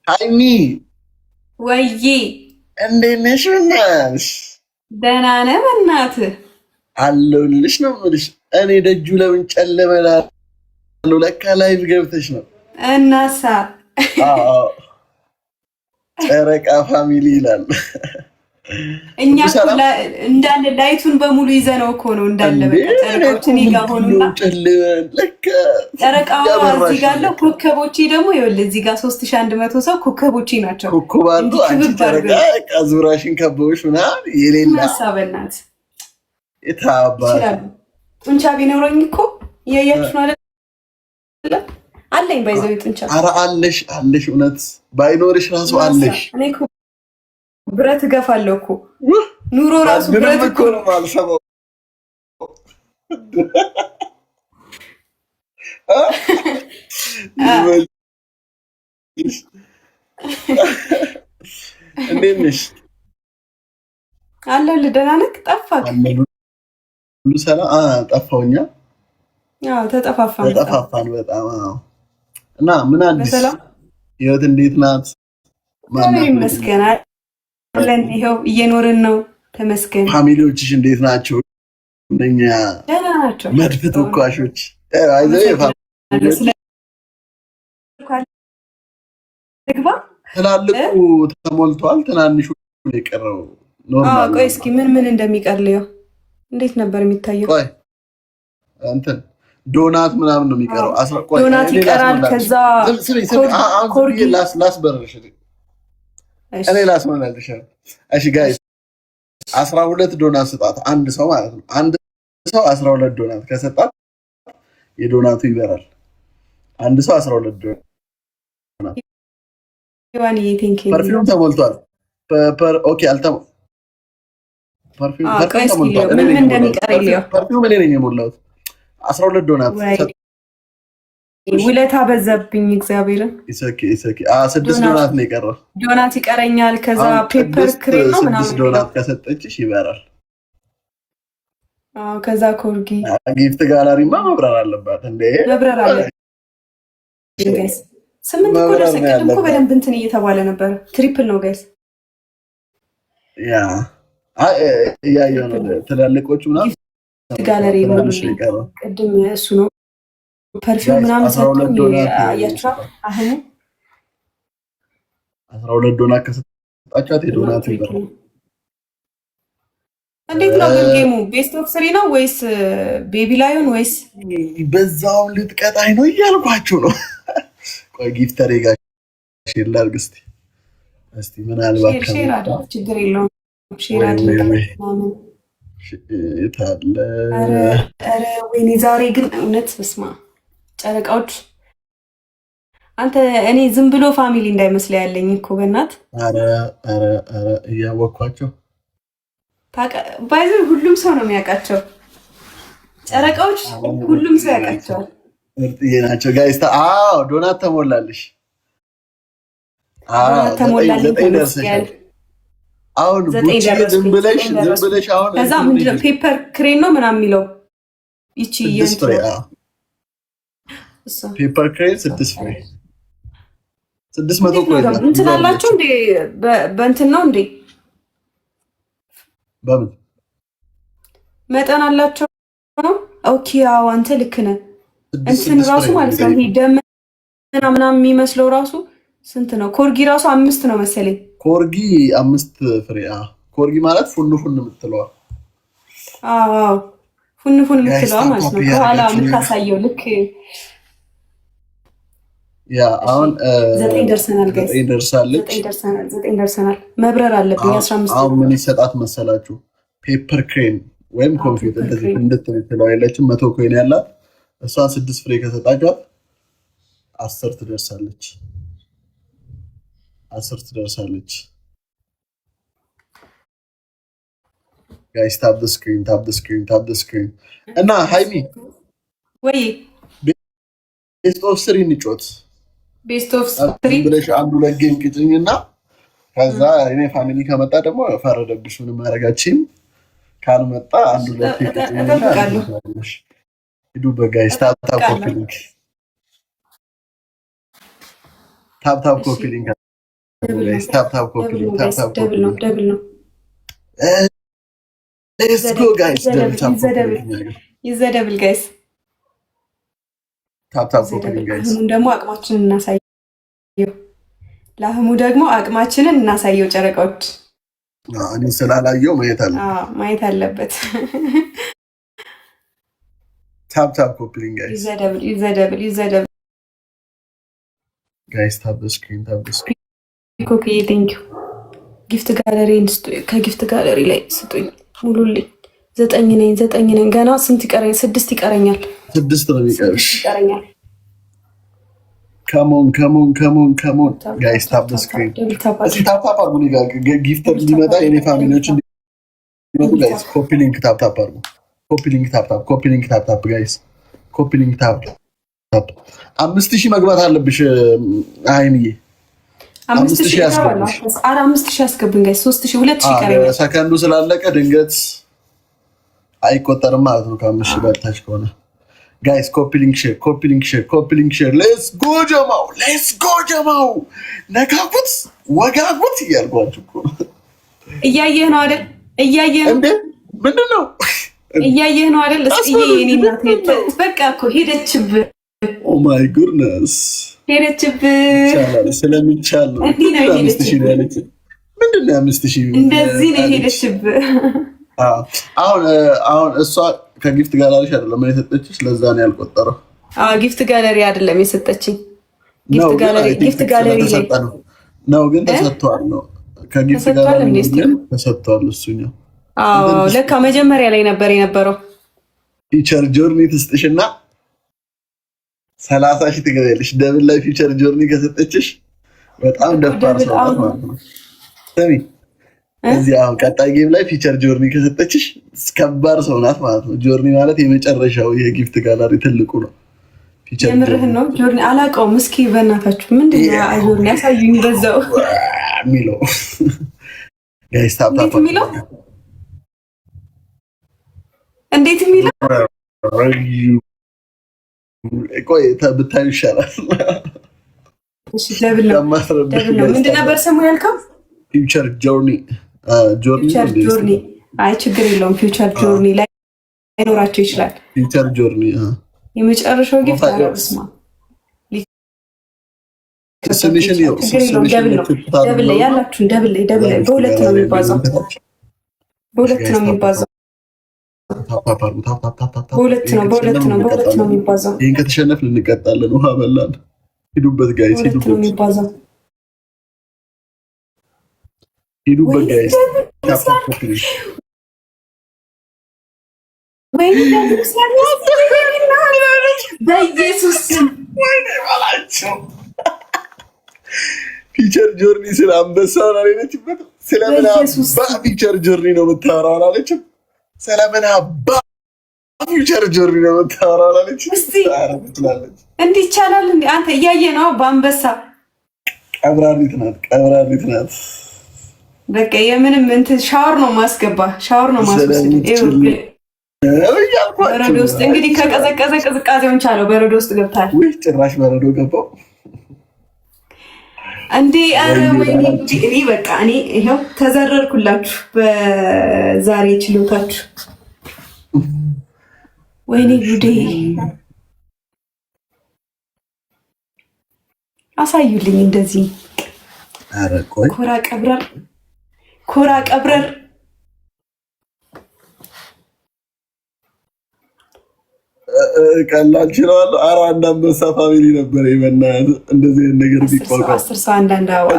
ሀይሚ ወይዬ እንዴት ነሽ? በእናትሽ ደህና ነህ? በእናትህ አለሁልሽ ነው የምልሽ። እኔ ደጁ ለምን ጨለመ እላለሁ። ለካ ላይቭ ገብተሽ ነው። እናሳ ጨረቃ ፋሚሊ ይላል። እኛ እንዳለ ላይቱን በሙሉ ይዘነው እኮ ነው እንዳለ በቃ ጨረቃዎችን ይጋሆኑና ጨረቃው እዚህ ጋር አለ። ኮከቦቼ ደግሞ ይኸውልህ እዚህ ጋር 3100 ሰው ኮከቦቼ ናቸው። ኮከብ አሉ። አንቺ ጨረቃ ዙራሽን ከበውሽ ምናምን የሌላ ሀሳብናት የታባ ጡንቻ ቢኖረኝ እኮ እያያችሁ ነው አይደለ? አለኝ ባይዘው ጡንቻ። ኧረ አለሽ እውነት ባይኖርሽ ራሱ አለሽ። እኔ እኮ ብረት እገፋለሁ እኮ ኑሮ ራሱ ብረት እኮ ነው ማልሰማው። እንዴት ነሽ? አለሁልህ። ደህና ነህ? ጠፋህ? ሁሉ ሰላም? ጠፋሁኛ። አዎ ተጠፋፋን በጣም። እና ምን አዲስ ህይወት እንዴት ናት? እግዚአብሔር ይመስገን አለን። ይኸው እየኖርን ነው። ተመስገን። ፋሚሊዎችሽ እንዴት ናቸው? እነኛ ደህና ናቸው። መድፍ ተኳሾች ትላልቁ ተሞልቷል፣ ትናንሹ የቀረው ኖርማል። ቆይ እስኪ ምን እንደሚቀርልየው እንዴት ነበር የሚታየው? ቆይ እንትን ዶናት ምናምን ነው የሚቀረው። ዶናት ይቀራል። ከዛ ላስበረሽ እኔ ላስመናልሽ። እሺ ጋይስ 12 ዶናት ስጣት፣ አንድ ሰው ማለት ነው። አንድ ሰው 12 ዶናት ከሰጣት የዶናቱ ይበራል። አንድ ሰው 12 ዶናት። ፐርፊውም ተሞልቷል። ኦኬ ፐርፊውም እኔ ነኝ የሞላሁት። 12 ዶናት ውለታ በዛብኝ እግዚአብሔርን። 6 ዶናት ነው የቀረው። ዶናት ይቀረኛል። ከዛ ፔፐር ክሬም ነው ምናምን። 6 ዶናት ከሰጠችሽ ይበራል። ከዛ ኮርጊ ጊፍት ጋላሪማ መብረር አለባት እንዴ! መብረር አለባት። 8 እኮ ደረሰ። ቅድም እኮ በደንብ እንትን እየተባለ ነበር። ትሪፕል ነው ጋይስ። እያየሁ ነው። ትላልቆቹ ምናምን ጋለሪ ነው ቅድም እሱ ነው ፐርፊውም ምናምን ሰጥቶኝ አያችኋ። አሁን 12 ዶናት ከሰጣቻት የዶናት ይበራል። እንዴት ነው ግን ጌሙ? ቤስት ኦፍ 3 ነው ወይስ ቤቢ ላዮን ወይስ በዛውን ልትቀጣኝ ነው እያልኳችሁ ነው። ቆይ ጊፍተሬ ጋር ሼር ላድርግ እስቲ ምናልባት ሼር አድርግ፣ ችግር የለውም። ሼር አድርግ። የታለ? ኧረ ወይኔ ዛሬ ግን እውነት በስማ ጨረቃዎች አንተ እኔ ዝም ብሎ ፋሚሊ እንዳይመስል ያለኝ እኮ በእናት ኧረ እያወቅኳቸው ባይዘ ሁሉም ሰው ነው የሚያውቃቸው ጨረቃዎች፣ ሁሉም ሰው ያውቃቸዋል። ምርጥዬ ናቸው ጋይስ። ዶናት ተሞላልሽ። ተሞላልኝ ተመስገን። አሁን ዝም ብለሽ አሁን ከዛ ምንድነው ፔፐር ክሬም ነው ምናምን የሚለው ይቺ ፔፐር ክሬም 6 ፍሬ 600 ቆይ እንትን አላቸው እንዴ? በእንትን ነው እንዴ? በምን መጠን አላቸው ነው? ኦኬ አዎ አንተ ልክ ነህ። እንትን ራሱ ማለት ነው ይሄ ደመና ምናምን የሚመስለው ራሱ ስንት ነው? ኮርጊ ራሱ 5 ነው መሰለኝ። ኮርጊ 5 ፍሬ። ኮርጊ ማለት ፉን የምትለዋ። አዎ ፉን የምትለዋ ማለት ነው። ከኋላ የምታሳየው ልክ ያ አሁን 9 ደርሰናል ጋይስ። 9 ደርሳለች። 9 ደርሰናል። መብረር አለብኝ። 15 አሁን ምን ይሰጣት መሰላችሁ? ፔፐር ክሬም ወይም ኮንፊት እንደዚህ እንድትለው አይለችም። 100 ኮይን ያላት እሷን 6 ፍሬ ከሰጣችኋት 10 ትደርሳለች። 10 ትደርሳለች። ጋይስ ታፕ ዘ ስክሪን እና ሃይሚ ወይ ቤስት ኦፍ 3 እንጫወት። ቤስት ኦፍ 3 ብለሽ አንዱ ለጌም ቅጭኝና ከዛ እኔ ፋሚሊ ከመጣ ደግሞ ፈረደብሽ። ምንም ማድረጋችን ካልመጣ አንዱ ለጌም ቅጭኝና ሂዱ። በጋይስ ታፕ ኮፒ ሊንክ ጋይስ ታፕ ታፕ ኮፒ ሊንክ ታፕ ታፕ ኮፒ ሊንክ ደብል ነው። ሌትስ ጎ ጋይስ ደብል ታፕ ኮፒ ሊንክ ይዘደብል ጋይስ ታፕ ታፕ ኮፒ ሊንክ ጋይስ። አሁን ደግሞ አቅማችንን እናሳየው። ለአህሙ ደግሞ አቅማችንን እናሳየው። ጨረቃዎች እኔ ስላላየው ማየት አለበት። ታፕ ታፕ ኮፒ ሊንክ ጋይስ ይዘደብል ጋይስ ታፕ ስክሪን ኮፒ ሊንክ ጊፍት ጋለሪ ከጊፍት ጋለሪ ላይ ስጡኝ ሙሉልኝ። 9 ነኝ ገና ስንት ይቀረኛል? 6 ይቀረኛል። 6 ነው የሚቀርሽ። ካሞን ጋይስ ታፕ ስክሪን እዚህ ታፕ ታፕ አርጉ። ጊፍተር እንዲመጣ የኔ ፋሚሊዎች እንዲመጡ ጋይስ ኮፒ ሊንክ ታፕ ታፕ አርጉ። ኮፒ ሊንክ ታፕ ታፕ ጋይስ ኮፒ ሊንክ ታፕ ታፕ 5000 መግባት አለብሽ አይንዬ። 5000 ያስገቡኝ። 5000 ያስገቡኝ ጋይስ 3000 2000 ይቀረኛል። ሰከንዱ ስላለቀ ድንገት አይቆጠርም ማለት ነው። ከ5000 በታች ከሆነ ጋይስ ኮፒ ሊንክ ሼር ሌትስ ጎ ጀማው ነካኩት ወጋጉት እያልኳችሁ እኮ እያየህ ነው አይደል? እያየህ ነው እንዴ? ምንድነው እያየህ ነው አይደል? እስኪ የኔ እናት በቃ እኮ ሄደችብህ። ኦ ማይ ጉድነስ ሄደችብህ። ስለሚቻል ነው እንዴ ነው ሄደችብህ? ምንድነው 5000 እንደዚህ ነው ሄደችብህ። አሁን እሷ ከጊፍት ጋለሪ አይደለም ምን የሰጠችሽ? ለዛ ነው ያልቆጠረው። ጊፍት ጋለሪ አይደለም የሰጠችኝ። ጊፍት ጋለሪ ላይ ነው ግን ተሰጥቷል። ነው ከጊፍት ጋለሪ ግን ተሰጥቷል። እሱኛው ለካ መጀመሪያ ላይ ነበር የነበረው። ፊቸር ጆርኒ ትስጥሽና 30,000 ትገዛለሽ። ደብል ላይ ፊቸር ጆርኒ ከሰጠችሽ በጣም ደፋር ሰው ማለት ነው። ሰሚ እዚህ አሁን ቀጣይ ጌም ላይ ፊቸር ጆርኒ ከሰጠችሽ ከባድ ሰው ናት ማለት ነው። ጆርኒ ማለት የመጨረሻው የጊፍት ጋለሪ ትልቁ ነው። ፊቸር የምርህን ነው? ጆርኒ አላውቀውም። እስኪ በእናታችሁ ምንድነው ጆርኒ ያሳዩኝ። በዛው ሚለው ጋይስ ታፕ ታፕ ሚለው እንዴት ሚለው ቆይ ብታዩ ይሻላል። እሺ ደብል ነው። ምንድን ነበር ስሙ ያልከው? ፊቸር ጆርኒ አይ ችግር የለውም። ፊውቸር ጆርኒ ላይ አይኖራቸው ይችላል። ፊውቸር ጆርኒ የመጨረሻው ጊፍት አረብስማ ደብል ላይ ያላችሁን ደብል ላይ በሁለት ነው የሚባዛው። በሁለት ነው የሚባዛው። ይህን ከተሸነፍ ልንቀጣለን። ውሃ በላን። ሂዱበት ጋይስ ሂዱበት ጋይስ በኢየሱስ ፊቸር ጆርኒ ስለ አንበሳውን አላለችበት። ስለምን አባ ፊቸር ጆርኒ ነው የምታወራው አላለችም። ስለምን አባ ፊቸር ጆርኒ ነው የምታወራው አላለችም። እንዲህ ይቻላል እንዴ? አንተ እያየህ ነው። በአንበሳ ቀብራሪት ናት። በቃ የምንም እንትን ሻወር ነው ማስገባ። በረዶ ውስጥ እንግዲህ ከቀዘቀዘ ቅዝቃዜውን ቻለው። በረዶ ውስጥ ገብታል። ጭራሽ በረዶ ገባው እንዴ! ኧረ ወይኔ! እኔ በቃ እኔ ይኸው ተዘረርኩላችሁ በዛሬ ችሎታችሁ። ወይኔ ጉዴ! አሳዩልኝ እንደዚህ። ኧረ ቆይ ኮራ ቀብረር ቀላል ችለዋለሁ። ኧረ አንድ አንበሳ ፋሚሊ ነበረ ይበናል እንደዚህ ነገር ቢቋቋም 10 ሰው አንዳንድ አበባ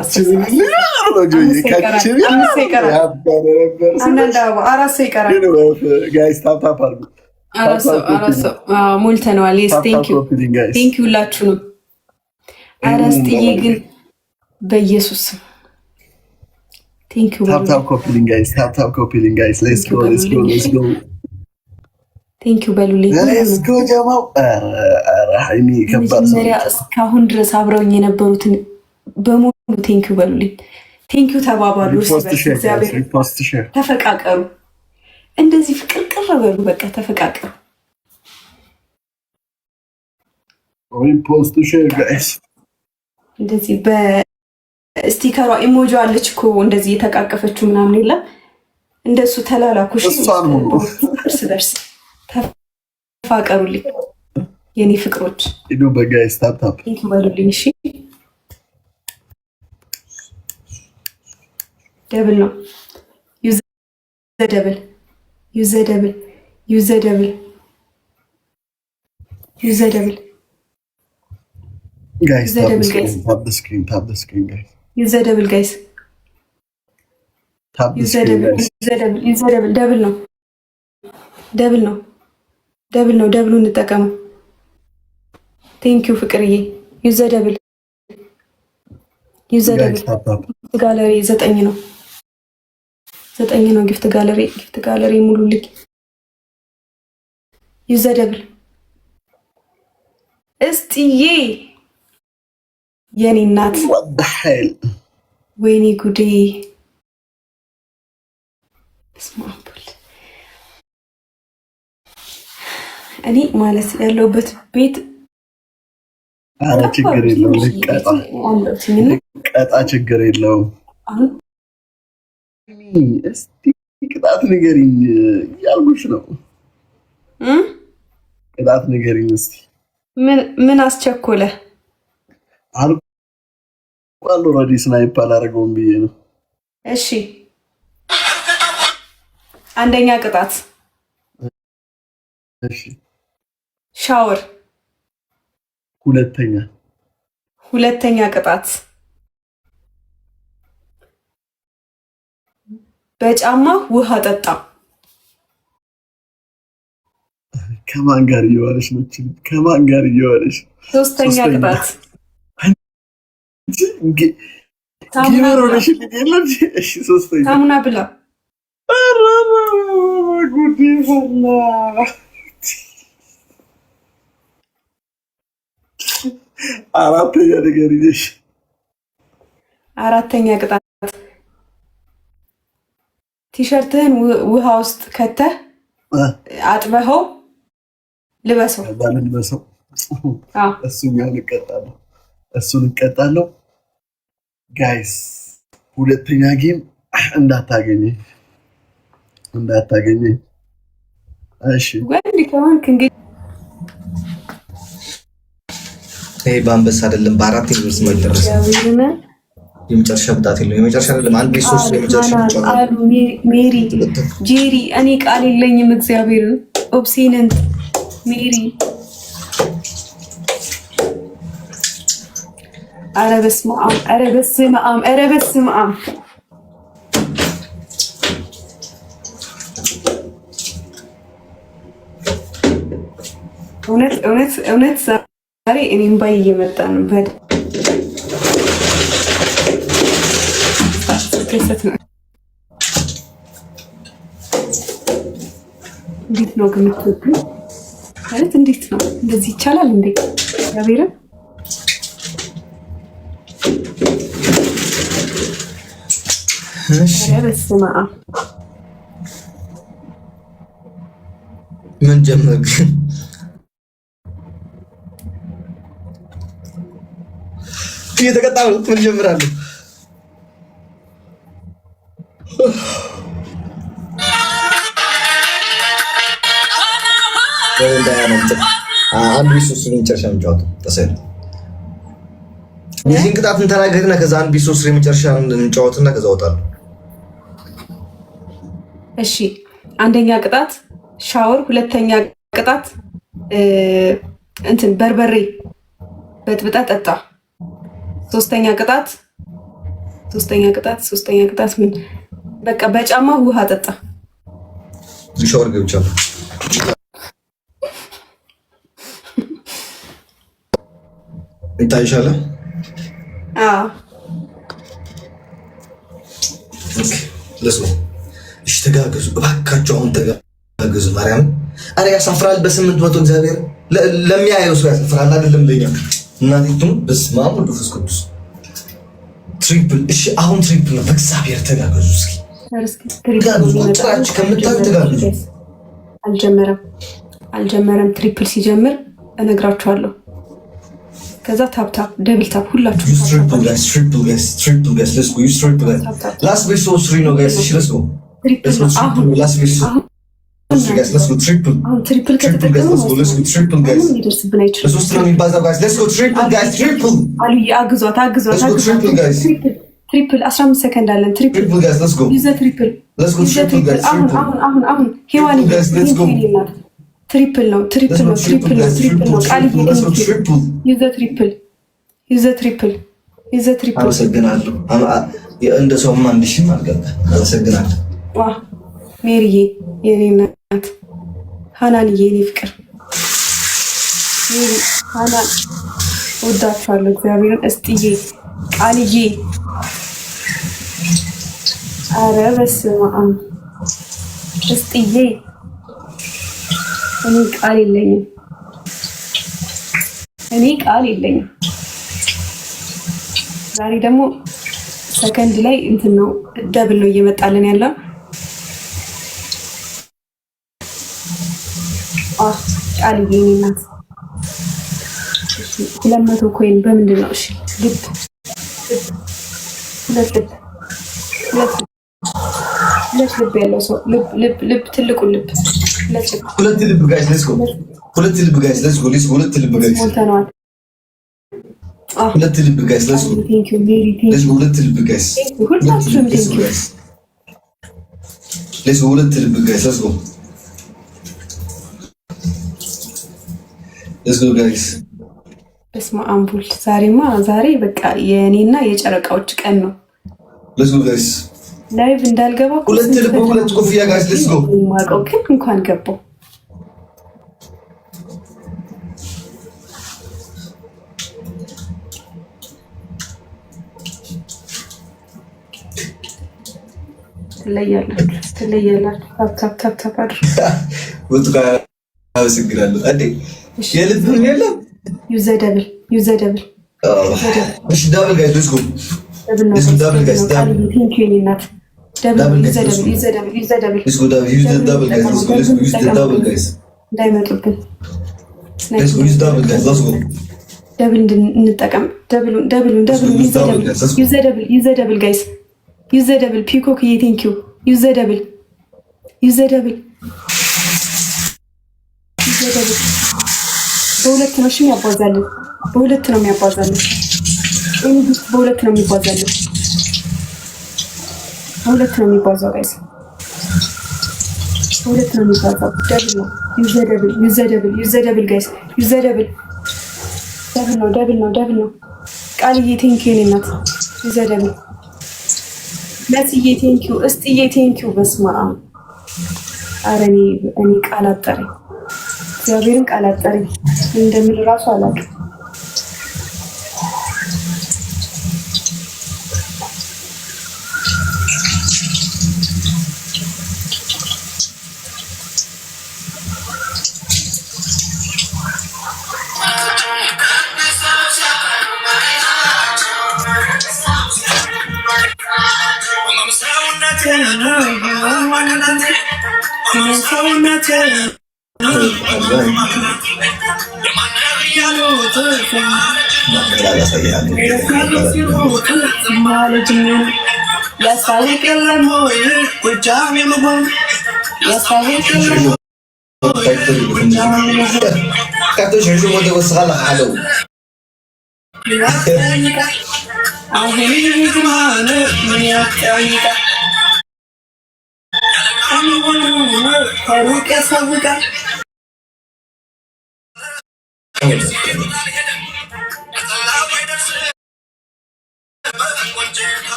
ሞልተነዋል። ቴንክ ዩ ሁላችሁንም። ኧረ እስጥዬ ግን በኢየሱስ ቴንክ ዩ ቴንክ ዩ በሉልኝ። መጀመሪያ እስካሁን ድረስ አብረውኝ የነበሩትን በሙሉ ቴንክ ዩ በሉልኝ። ቴንክ ዩ ተባባሉ። እግዚአብሔር ተፈቃቀሩ። እንደዚህ ፍቅር ቅር በሉ። በቃ ተፈቃቀሩ። እንደዚህ ስቲከሯ ኢሞጂ አለች እኮ እንደዚህ የተቃቀፈችው ምናምን የለም። እንደሱ ተላላኩ። እርስ በርስ ተፋቀሩልኝ የኔ ፍቅሮች። ሂዱ በጋይስ ታፕ በሉልኝ። እሺ ደብል ነው። ዩዘ ደብል ዩዘ ደብል ዩዘ ደብል ዩዘ ደብል guys tap the screen guys ዩዘ ደብል ጋይስ tap the screen guys ዩዘ ደብል ደብል ነው። ደብል ነው። ደብል ነው። ደብሉ እንጠቀመው። ቴንክ ዩ ፍቅርዬ። ዩዘ ደብል ዩዘ ደብል ጋለሪ 9 ነው። 9 ነው። ጊፍት ጋለሪ ሙሉ ልክ ዩዘ ደብል እስቲዬ የኔ እናት ወዳህል ወይኔ ጉዴ ስማምብል እኔ ማለት ያለውበት ቤት አረ ችግር የለውም። ቀጣ ችግር የለውም። እስቲ ቅጣት ንገሪኝ እያልኩሽ ነው። ቅጣት ንገሪኝ እስቲ። ምን አስቸኮለ? አልቋል ኦልሬዲ ስናይፕ አላደረገውም ብዬ ነው። እሺ አንደኛ ቅጣት እሺ ሻወር። ሁለተኛ ቅጣት በጫማ ውሃ ጠጣ። ከማን ጋር እየዋለሽ ነው? ከማን ጋር እየዋለሽ? ሶስተኛ ቅጣት ሳሙና ብላ። አራተኛ ነገር ይዘሽ። አራተኛ ቅጣት ቲሸርትህን ውሃ ውስጥ ከተህ አጥበኸው ልበሰው። እሱን እቀጣለሁ። ጋይስ ሁለተኛ ጌም እንዳታገኘኝ። እሺ ወንድ ከሆንክ እንግዲህ ይሄ በአንበሳ አይደለም፣ በአራት ዩኒቨርስ ማይደረስ የመጨረሻ ብጣት የለም። የመጨረሻ አይደለም፣ አንድ ሶስት የመጨረሻ አሉ ሜሪ ጄሪ። እኔ ቃል የለኝም። እግዚአብሔርን ኦብሲነንት ሜሪ። ኧረ በስመ አብ፣ ኧረ በስመ አብ፣ ኧረ በስመ አብ። እውነት ዛሬ እኔም ባይ እየመጣ ነው። እንዴት ነው ግን የምትወዱ ማለት እንዴት ነው? እንደዚህ ይቻላል እንዴ? እግዚአብሔርን በስመ አብ። ምን ጀመርክ? እየተቀጣ ነው። ምን ጀምራለሁ? አንድ ቢሶስ የመጨረሻ እንጫወት ተሰል የዚህን ቅጣትን ተናገርና ከዛ አንድ ቢሶስ የመጨረሻ እንጫወትና ከዛ እወጣለሁ። እሺ አንደኛ ቅጣት ሻወር፣ ሁለተኛ ቅጣት እንትን በርበሬ በጥብጣ ጠጣ። ሶስተኛ ቅጣት ምን በቃ በጫማ ውሃ ጠጣ። ሻወር ገብቻለሁ። ይታይሻል? አዎ ኦኬ ለስሙ። እሺ ተጋገዙ እባካችሁ፣ አሁን ተጋገዙ። ማርያም አረ ያሳፍራል። በ800 እግዚአብሔር ለሚያየው ሰው ያሳፍራል አይደለም ለኛ። እናንተ በስመ አብ ወወልድ ወመንፈስ ቅዱስ ትሪፕል። እሺ አሁን ትሪፕል ነው። በእግዚአብሔር ተጋገዙ እስኪ ተጋገዙ። ቁጥራችሁ ከምታዩ ተጋገዙ። አልጀመረም። ትሪፕል ሲጀምር እነግራችኋለሁ። ከዛ ታፕ ደብል ታፕ ሁላችሁ ዩዝ ትሪፕል ጋይስ ሌትስ ጎ ዩዝ ትሪፕል ጋይስ ላስት ቤት 3 ነው ጋይስ እሺ ሌትስ ጎ ላስት ቤት ትሪፕል ከተጠቀሙ ትሪፕል ጋይስ ለሶስት ነው የሚባዛው ጋይስ ሌትስ ጎ ትሪፕል ጋይስ ትሪፕል አሉዬ አግዟት ትሪፕል ጋይስ ትሪፕል 15 ሰከንድ አለን ትሪፕል ጋይስ ሌትስ ጎ ዩዝ ትሪፕል ጋይስ አሁን ሄዋን ትሪፕል ነው ቃልዬ ዩዘ ትሪፕል አመሰግናለሁ እንደ ሰውማ አንድሽም አልገባ አመሰግናለሁ ዋ ሜሪዬ የኔ እናት ሃናንዬ የኔ ፍቅር ሃናን ወዳችኋለሁ እግዚአብሔርን እስጥዬ ቃልዬ ኧረ በስመ አብ እስጥዬ እኔ ቃል የለኝም ዛሬ ደግሞ ሰከንድ ላይ እንትን ነው ደብል ነው እየመጣልን ያለው ቃልዬ የኔ እናት 200 ኮይን በምንድን ነው እሺ ሁለት ልብ ያለው ሰው ልብ ትልቁ ልብ ሁለት ልብ ጋይስ ሌትስ ጎ ሁለት ልብ ጋይስ ሌትስ ጎ ሁለት ልብ ጋይስ ሁለት ልብ ጋይስ ሌትስ ጎ ሁለት ልብ ጋይስ ሌትስ ጎ ሁለት ልብ ጋይስ ሌትስ ጎ ሌትስ ጎ ጋይስ በስመ አብ ወልድ ዛሬ በቃ የኔና የጨረቃዎች ቀን ነው ሌትስ ጎ ጋይስ ላይቭ እንዳልገባ ሁለት ልብ ሁለት ኮፍያ ጋይስ ሌትስ ጎ ማቀው ግን እንኳን ገባው ትለያላችሁ ታፕ አድርጉ ወጥቃ አመሰግናለሁ እንዴ የልብም የለም ዩዘ ደብል እሺ ዳብል ጋይስ ሌትስ ጎ ዳብል ጋይስ ዳብል ቴንክ ዩ እናት ዩዘ ደብል ሌትስ ጎ ዳብል ጋይስ ሌትስ ጎ ዩዝ ዳብል ጋይስ እንዳይመጡብን ሌትስ ጎ ዩዝ ዳብል ጋይስ ሌትስ ጎ ደብል እንጠቀም ደብሉን ዩዘ ደብል ጋይስ ዩዘ ደብል ፒኮክ ቴንክ ዩ ዩዘ ደብል በሁለት ነው እሺ ያባዛልን በሁለት ነው የሚያባዛልን በሁለት ነው የሚባዛልን በሁለት ነው የሚባዛው ጋይስ በሁለት ነው የሚባዛው ደብል ነው ዩዘ ደብል ጋይስ ዩዘ ደብል ነው ቃልዬ ቴንክ ዩ እናት ዩዘ ደብል ለትዬ ቴንክ ዩ እስጥዬ ቴንክ ዩ በስመ አብ ኧረ እኔ ቃል አጠረኝ እግዚአብሔርን ቃል አጠረኝ እንደምል እራሱ አላውቅም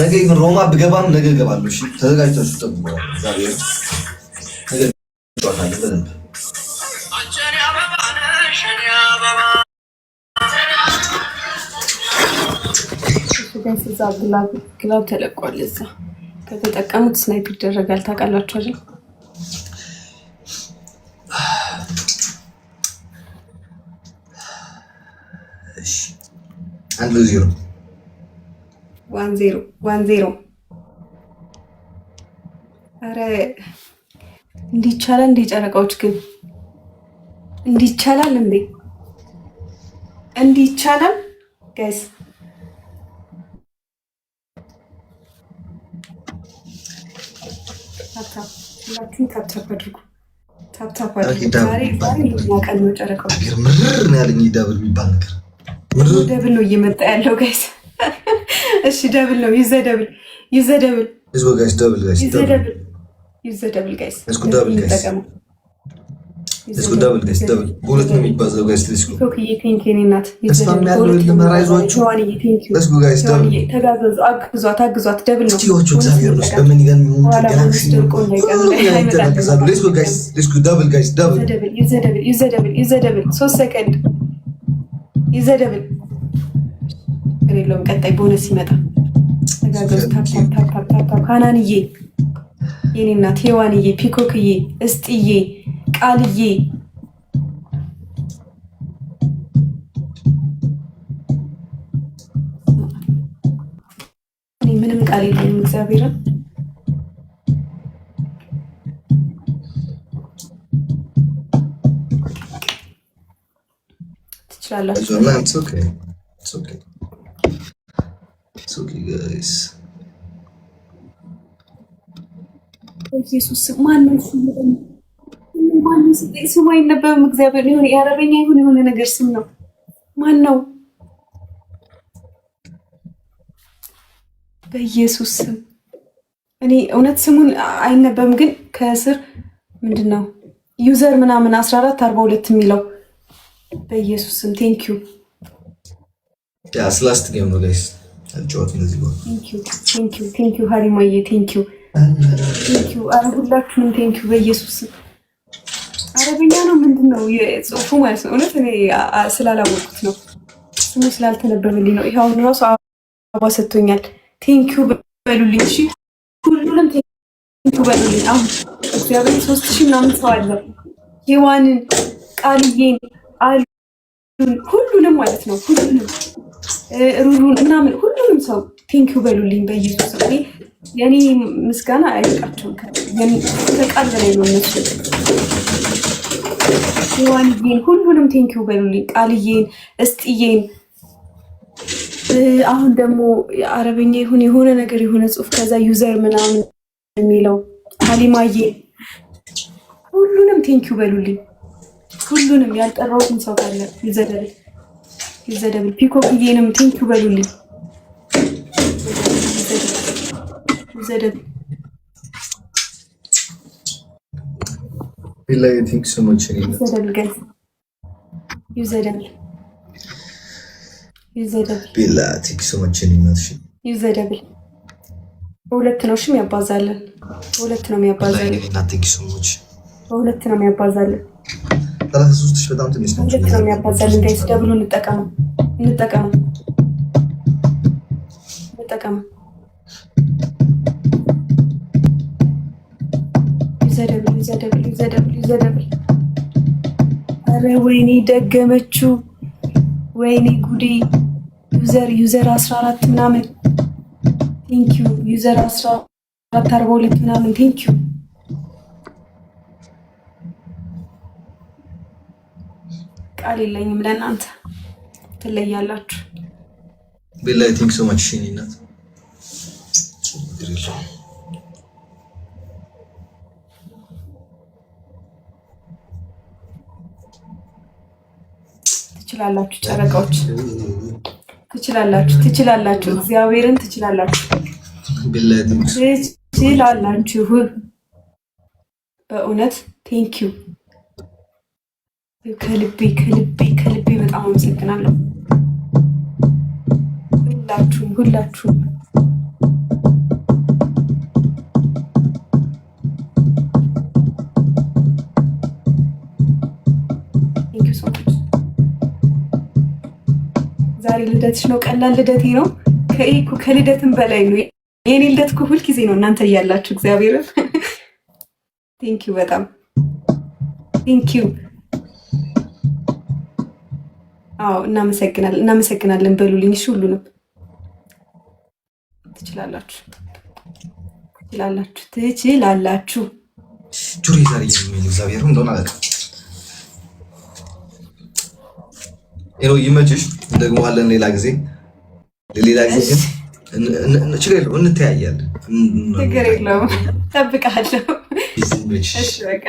ነገ ግን ሮማ ብገባም ነገ እገባለሁ። እሺ ተዘጋጅታችሁ ጠብቁ። ዛሬ ነገ ጨዋታለሁ በደንብ ግላብ ተለቋል። እዛ ከተጠቀሙት ስናይፕ ይደረጋል። ታውቃላችሁ አይደል? እሺ 1-0 1-0 አረ እንዲህ ይቻላል እንዴ? ጨረቃዎች ግን እንዲህ ይቻላል እንዴ? እንዲህ ይቻላል ጋይስ? ታፕታፕ አድርጉ። ታፕታፕ አድርጉ። ዛሬ ቀን ነው ጨረቃዎች። ምርር ነው ያለኝ ደብል የሚባል ነገር ደብል ነው እየመጣ ያለው ጋይስ። እሺ ደብል ነው ይዘደብል ይዘደብል ጋይስ ደብል ጋይስ ይዘደብል ይዘደብል ጋይስ ደብል ጋይስ እስኩ ደብል ጋይስ ደብል ሁለት ነው የሚባዛው ጋይስ እስኩ ኦኬ ቴንኪው እናት ይዘደብል ሁለት ለማራይዟችሁ እስኩ ጋይስ ደብል ተጋገዙ አግዟት አግዟት ደብል ነው ቲዮቹ እግዚአብሔር ነው በምን ይገን ጋላክሲ እስኩ ጋይስ እስኩ ደብል ጋይስ ደብል ይዘደብል ይዘደብል ይዘደብል 3 ሰከንድ ይዘደብል ከሌሎም ቀጣይ ቦነስ ይመጣ ተጋገዙ ታፕታፕ ካናንዬ የኔ እናት ሄዋንዬ ፒኮክዬ እስጥዬ ቃልዬ እኔ ምንም ቃል የለኝም እግዚአብሔርን ትችላላችሁ guys ኢየሱስ ማነው ስሙ አይነበብም። እግዚአብሔር ይሁን የአረበኛ ይሁን የሆነ ነገር ስም ነው። ማን ነው? በኢየሱስ ስም እኔ እውነት ስሙን አይነበብም፣ ግን ከስር ምንድነው ዩዘር ምናምን 1442 የሚለው በኢየሱስ ስም ቴንክ ዩ ስላስት ጌም ነው ጋይስ አልጨዋት እንደዚህ ነው። ቴንክ ዩ ሀሪማዬ ቴንክ ዩ አረ ሁላችሁም ቴንክ ዩ በኢየሱስ ስም። አረበኛ ነው ምንድነው የጽሁፉ ማለት ነው? እውነት እኔ ስላላወቁት ነው ስሙ ስላልተነበበልኝ ነው። ይሄው ራሱ አባ ሰጥቶኛል። ቴንክ ዩ በሉልኝ። እሺ ሁሉንም ቴንክ ዩ በሉልኝ። አሁን እግዚአብሔር 3000 ምናምን ሰው አለ። ሄዋንን ቃልዬን አሉን ሁሉንም ማለት ነው ሁሉንም ሩሩን ምናምን ሁሉንም ሰው ቴንክ ዩ በሉልኝ በኢየሱስ ስም። የኔ ምስጋና አይበቃቸውም። ከቃል በላይ ነው እነሱ። ሄዋንዬን ሁሉንም ቴንክ ዩ በሉልኝ። ቃልዬን እስጥዬን አሁን ደግሞ አረበኛ ይሁን የሆነ ነገር የሆነ ጽሁፍ ከዛ ዩዘር ምናምን የሚለው ሀሊማዬ ሁሉንም ቴንክ ዩ በሉልኝ። ሁሉንም ያልጠራሁትን ሰው ካለ ይዘደብል ፒኮክዬንም ቴንክ ዩ በሉልኝ። ይዘደብል ቢላ ቲንክ ሶ ማች ይዘደብል ጋይስ ይዘደብል ቢላ ቲንክ ሶ ማች እናትሽ ይዘደብል በሁለት ነው ሽም ያባዛለን። በሁለት ነው የሚያባዛለን። ቲንክ ሶ ማች በሁለት ነው የሚያባዛለን። 33 በጣም ትንሽ ነው። በሁለት ነው የሚያባዛለን ጋይስ ደብሉ እንጠቀመው እንጠቀመው እንጠቀመው። ይዘደብል አረ ወይኔ ደገመችው፣ ወይኔ ጉዴ። ዩዘር 14 ምናምን ቴንክ ዩ ዩዘር 1442 ምናምን ቴንክ ዩ። ቃል የለኝም ለእናንተ ትለያላችሁ። ቢላይ ቲንክ ሶ ማች ሽኒናት ትችላላችሁ። ጨረቃዎች ትችላላችሁ። እግዚአብሔርን ትችላላችሁ። በእውነት ቴንክ ዩ ከልቤ በጣም አመሰግናለሁ። ሁላችሁም ዛሬ ልደትሽ ነው። ቀላል ልደቴ ነው። ከልደትም በላይ ነው። የኔ ልደት እኮ ሁልጊዜ ነው እናንተ እያላችሁ። እግዚአብሔርን ቴንክ ዩ በጣም ቴንክ ዩ። አዎ እናመሰግናለን በሉልኝ። እሺ ሁሉንም ትችላላችሁ። ትችላላችሁ። ጁሪ ዛሬ የሚል እግዚአብሔር እንደሆነ አለ ይመችሽ። እንደግመዋለን ሌላ ጊዜ ግን ችግር የለውም እንተያያለን። ችግር የለውም እጠብቅሃለሁ። እሺ በቃ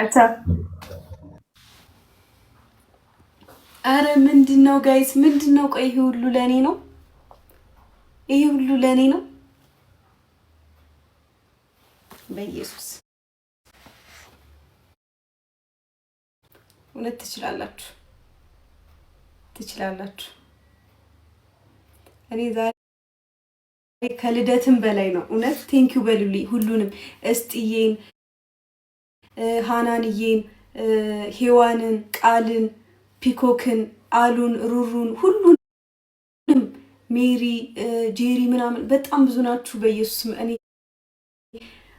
አረ ምንድን ነው ጋይስ? ምንድን ነው? ቆይ ይሄ ሁሉ ለእኔ ነው? ይሄ ሁሉ ለእኔ ነው? በኢየሱስ እውነት ትችላላችሁ። እኔ ዛሬ ከልደትም በላይ ነው እውነት። ቴንኪው በሉልኝ ሁሉንም፣ እስጥዬን፣ ሃናንዬን፣ ሄዋንን፣ ቃልን፣ ፒኮክን፣ አሉን፣ ሩሩን፣ ሁሉንም፣ ሜሪ፣ ጄሪ ምናምን በጣም ብዙ ናችሁ። በኢየሱስም እኔ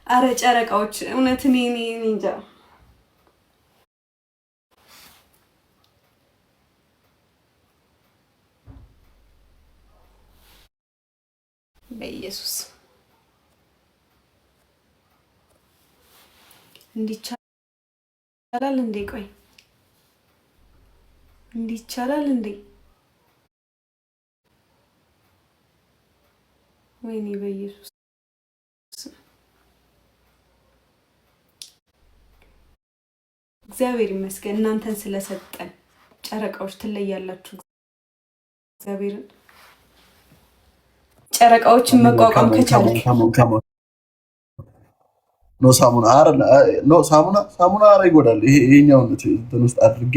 አረ ጨረቃዎች እውነት እኔ እንጃ በኢየሱስ እንዲቻላል እንዴ? ቆይ እንዲቻላል እንዴ? ወይኔ በኢየሱስ እግዚአብሔር ይመስገን እናንተን ስለሰጠን። ጨረቃዎች ትለያላችሁ። እግዚአብሔርን ጨረቃዎችን መቋቋም ከቻልክ ሳሙና ይጎዳል። ይሄኛውን እንትን ውስጥ አድርጌ